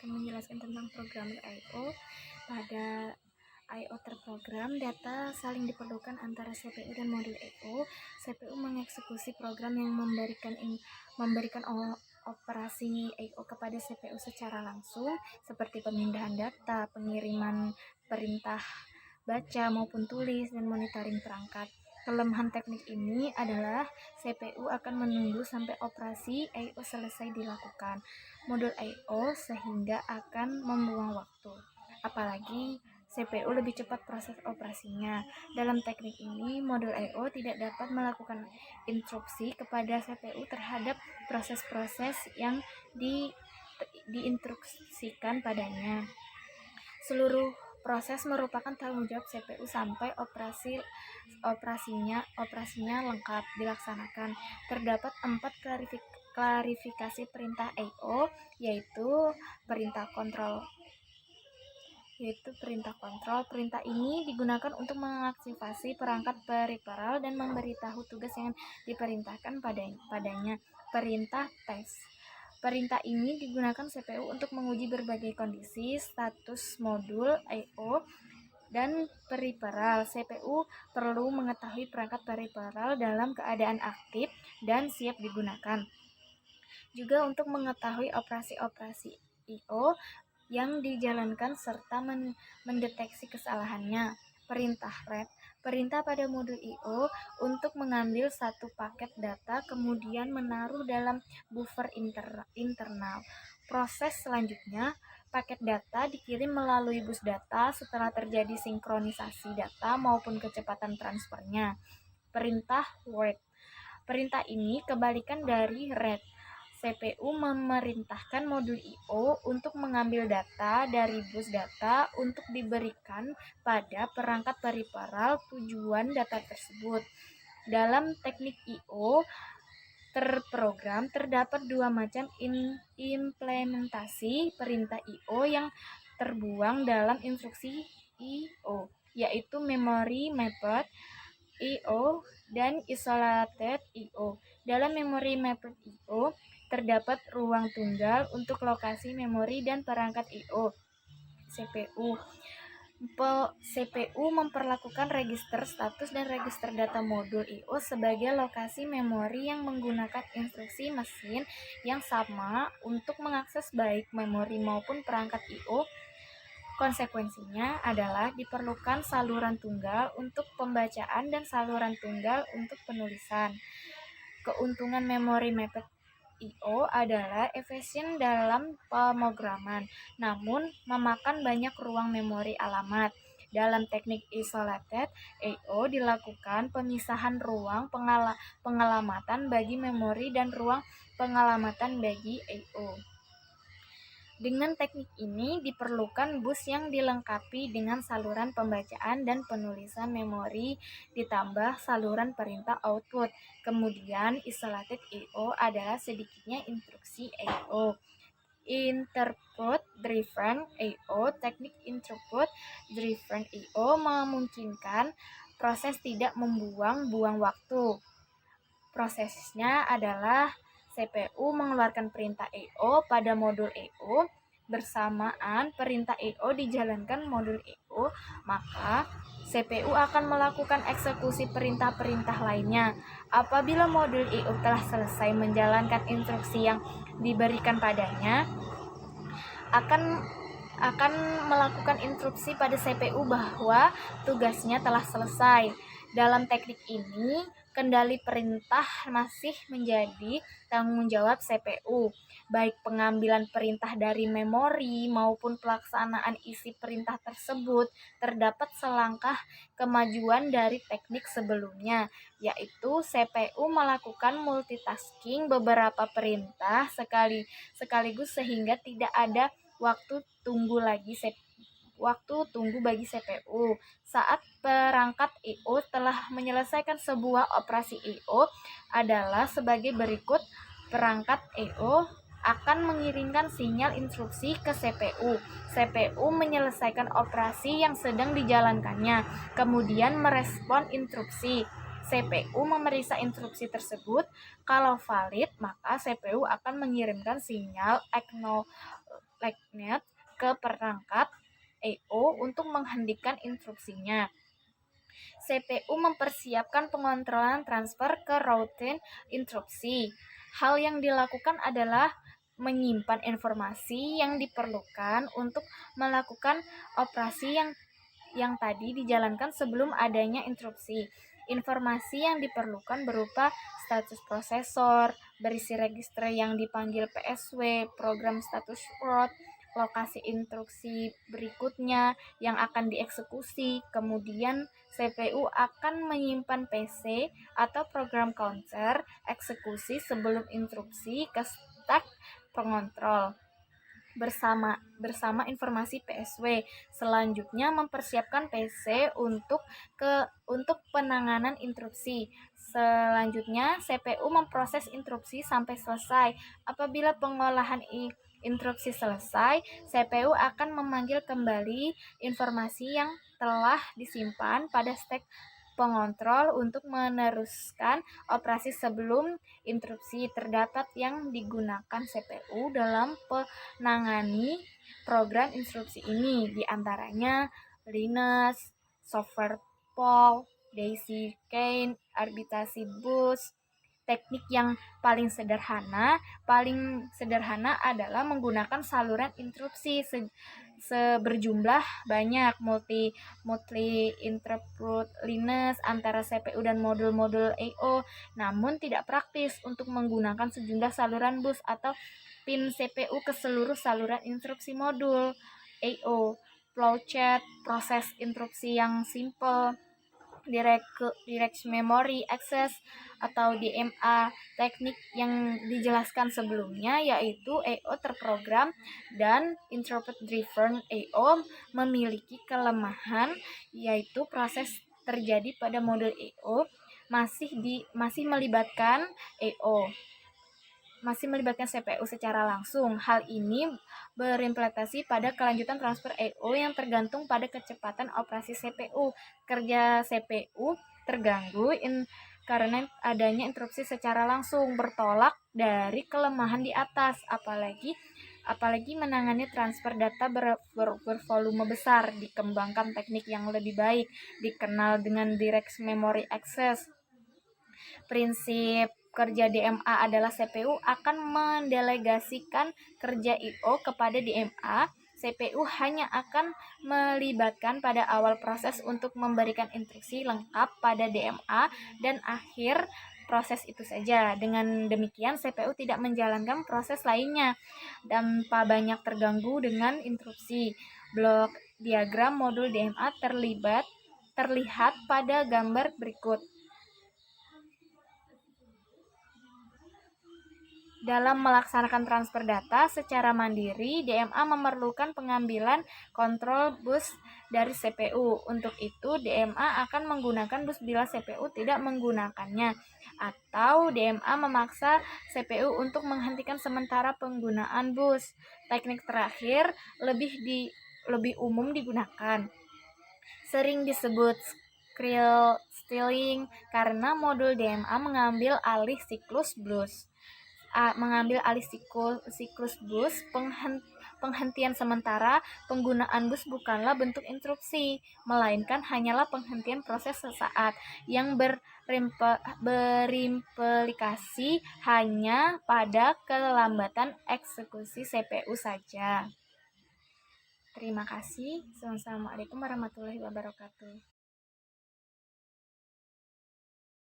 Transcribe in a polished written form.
akan menjelaskan tentang programmer I/O. Pada I/O terprogram, data saling diperlukan antara CPU dan modul I/O. CPU mengeksekusi program yang memberikan operasi I/O kepada CPU secara langsung, seperti pemindahan data, pengiriman perintah baca maupun tulis, dan monitoring perangkat. Kelemahan teknik ini adalah CPU akan menunggu sampai operasi I/O selesai dilakukan modul I/O sehingga akan membuang waktu. Apalagi CPU lebih cepat proses operasinya. Dalam teknik ini, modul I/O tidak dapat melakukan instruksi kepada CPU terhadap proses-proses yang diinstruksikan padanya. Seluruh proses merupakan tanggung jawab CPU sampai operasinya lengkap dilaksanakan. Terdapat 4 klarifikasi perintah I/O, yaitu perintah kontrol. Perintah ini digunakan untuk mengaktifasi perangkat peripheral dan memberitahu tugas yang diperintahkan padanya. Perintah test. Perintah ini digunakan CPU untuk menguji berbagai kondisi, status modul I/O, dan peripheral. CPU perlu mengetahui perangkat peripheral dalam keadaan aktif dan siap digunakan. Juga untuk mengetahui operasi-operasi I/O yang dijalankan serta mendeteksi kesalahannya. Perintah read. Perintah pada modul I/O untuk mengambil satu paket data kemudian menaruh dalam buffer internal. Proses selanjutnya, paket data dikirim melalui bus data setelah terjadi sinkronisasi data maupun kecepatan transfernya. Perintah wait. Perintah ini kebalikan dari read. CPU memerintahkan modul I/O untuk mengambil data dari bus data untuk diberikan pada perangkat peripheral tujuan data tersebut. Dalam teknik I/O terprogram, terdapat dua macam implementasi perintah I/O yang terbuang dalam instruksi I/O, yaitu memory mapped I/O dan isolated I/O. Dalam memory mapped I/O, terdapat ruang tunggal untuk lokasi memori dan perangkat I/O. CPU memperlakukan register status dan register data modul I/O sebagai lokasi memori yang menggunakan instruksi mesin yang sama untuk mengakses baik memori maupun perangkat I/O. Konsekuensinya adalah diperlukan saluran tunggal untuk pembacaan dan saluran tunggal untuk penulisan. Keuntungan memory mapped I/O adalah efisien dalam pemrograman, namun memakan banyak ruang memori alamat. Dalam teknik isolated I/O dilakukan pemisahan ruang pengalamatan bagi memori dan ruang pengalamatan bagi I/O. Dengan teknik ini diperlukan bus yang dilengkapi dengan saluran pembacaan dan penulisan memori ditambah saluran perintah output. Kemudian isolated I/O adalah sedikitnya instruksi I/O. Input driven I/O. Teknik input driven I/O memungkinkan proses tidak membuang-buang waktu. Prosesnya adalah CPU mengeluarkan perintah I/O pada modul I/O, bersamaan perintah I/O dijalankan modul I/O, maka CPU akan melakukan eksekusi perintah-perintah lainnya. Apabila modul I/O telah selesai menjalankan instruksi yang diberikan padanya, akan melakukan instruksi pada CPU bahwa tugasnya telah selesai. Dalam teknik ini, kendali perintah masih menjadi tanggung jawab CPU, baik pengambilan perintah dari memori maupun pelaksanaan isi perintah tersebut. Terdapat selangkah kemajuan dari teknik sebelumnya, yaitu CPU melakukan multitasking beberapa perintah sekaligus sehingga tidak ada waktu tunggu bagi CPU. Saat perangkat I/O telah menyelesaikan sebuah operasi I/O adalah sebagai berikut. Perangkat I/O akan mengirimkan sinyal instruksi ke CPU. CPU menyelesaikan operasi yang sedang dijalankannya, kemudian merespon instruksi. CPU memeriksa instruksi tersebut. Kalau valid, maka CPU akan mengirimkan sinyal teknet ke perangkat I/O untuk menghentikan instruksinya. CPU mempersiapkan pengontrolan transfer ke routine instruksi. Hal yang dilakukan adalah menyimpan informasi yang diperlukan untuk melakukan operasi yang tadi dijalankan sebelum adanya instruksi. Informasi yang diperlukan berupa status prosesor, berisi register yang dipanggil PSW, program status word, lokasi instruksi berikutnya yang akan dieksekusi. Kemudian CPU akan menyimpan PC atau program counter eksekusi sebelum instruksi ke stack pengontrol bersama informasi PSW. Selanjutnya mempersiapkan PC untuk penanganan instruksi. Selanjutnya CPU memproses instruksi sampai selesai. Apabila pengolahan instruksi selesai, CPU akan memanggil kembali informasi yang telah disimpan pada stack pengontrol untuk meneruskan operasi sebelum instruksi. Terdapat yang digunakan CPU dalam menangani program instruksi ini, diantaranya Linux, software pool, daisy chain, arbitrasi bus. Teknik yang paling sederhana adalah menggunakan saluran instruksi seberjumlah banyak multi interrupt Linux antara CPU dan modul-modul I/O. Namun tidak praktis untuk menggunakan sejumlah saluran bus atau pin CPU ke seluruh saluran instruksi modul I/O. Flowchart, proses instruksi yang simple, direct memory access atau DMA. Teknik yang dijelaskan sebelumnya yaitu I/O terprogram dan interrupt driven I/O memiliki kelemahan, yaitu proses terjadi pada modul I/O masih melibatkan I/O masih melibatkan CPU secara langsung. Hal ini berimplikasi pada kelanjutan transfer I/O yang tergantung pada kecepatan operasi CPU. Kerja CPU terganggu karena adanya interupsi secara langsung, bertolak dari kelemahan di atas, apalagi menangani transfer data bervolume besar. Dikembangkan teknik yang lebih baik dikenal dengan direct memory access. Prinsip kerja DMA adalah CPU akan mendelegasikan kerja I/O kepada DMA. CPU hanya akan melibatkan pada awal proses untuk memberikan instruksi lengkap pada DMA dan akhir proses itu saja. Dengan demikian CPU tidak menjalankan proses lainnya tanpa banyak terganggu dengan instruksi. Blok diagram modul DMA terlihat pada gambar berikut. Dalam melaksanakan transfer data secara mandiri, DMA memerlukan pengambilan kontrol bus dari CPU. Untuk itu, DMA akan menggunakan bus bila CPU tidak menggunakannya, atau DMA memaksa CPU untuk menghentikan sementara penggunaan bus. Teknik terakhir lebih umum digunakan. Sering disebut stealing karena modul DMA mengambil alih siklus bus. Penghentian sementara penggunaan bus bukanlah bentuk instruksi, melainkan hanyalah penghentian proses sesaat yang berimplikasi hanya pada kelambatan eksekusi CPU saja. Terima kasih. Wassalamualaikum warahmatullahi wabarakatuh.